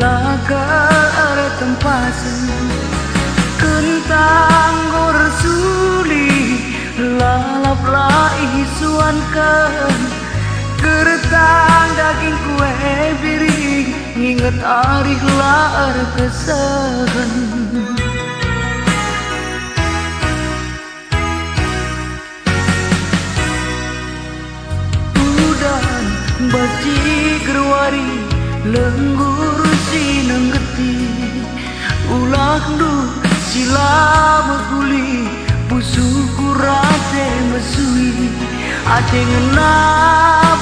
lagar tempasan kentang gor suli lalap lai suankan keretang daging kue piring nginget arih lar kesahan udan baci gerwari lenggur sinenggeti ulah du sila meguli pusuku rate mesui ate ngena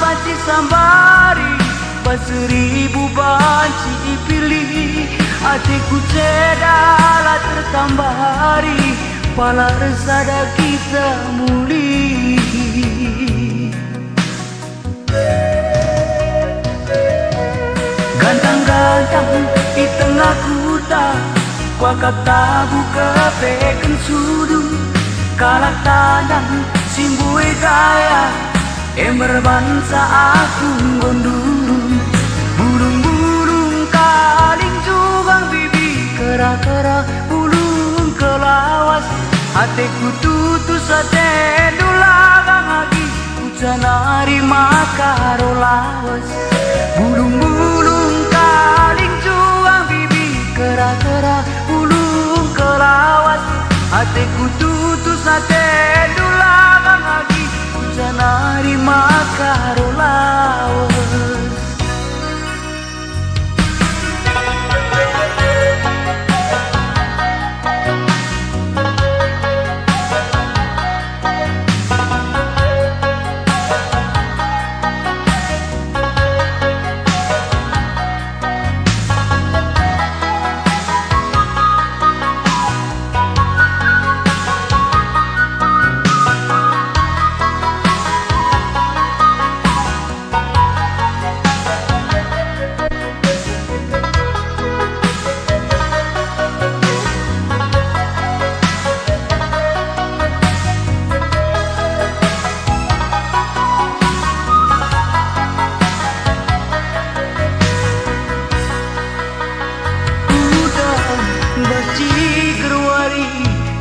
baci sambari baseribu banci pilih ate ku cedala tertambari pala resada kita muli gantang-gantang di tengah kuta kuakap tabu kepeken sudu kalak tandang simbui kaya emer bansa aku gonduru burung-burung kaling jugang bibi kera-kera bulung kelawas hatiku tutus ate dulagang lagi hujan hari makaro lawas bulung-bulung kaling jugang bibi kera-kera bulung kelawas hatiku tutus ate dulagang lagi hujan hari makaro lawas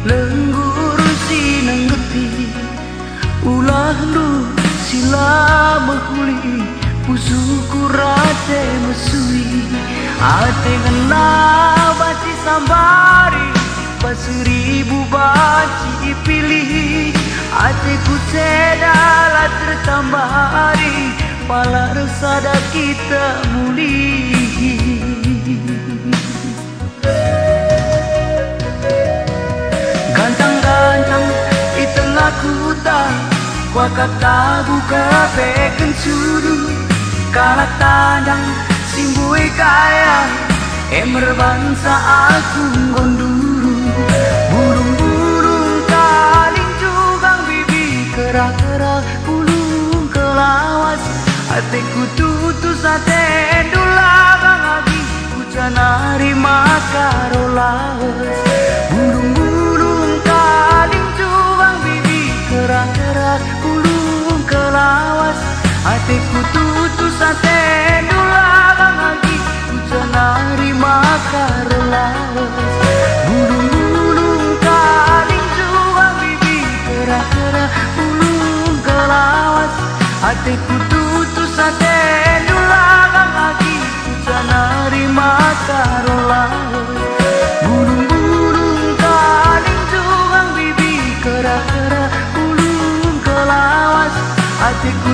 lenggur sinenggeti ulah lu sila meguli pusuku rate mesui ate ngena baci sambari baseribu baci pilih ate ku cedala tertambari pala resada kita muli gantang-gantang di tengah kuta kuakap tabu kepeken sudu kalak tandang simbui kaya emer bansa aku gonduru burung-burung kaling jugang bibi kera-kera bulung kelawas hatiku tutus ate dulagang lagi hujan hari makaro lawas burung-burung kaling jugang bibi kera-kera bulung kelawas hatiku tutus ate dulagang lagi hujan hari makaro lawas burung-burung kaling jugang bibi kera-kera bulung kelawas hatiku tutus ate dulagang lagi hujan hari makaro lawas burung-burung kaling jugang bibi kera-kera bulung kelawas hatiku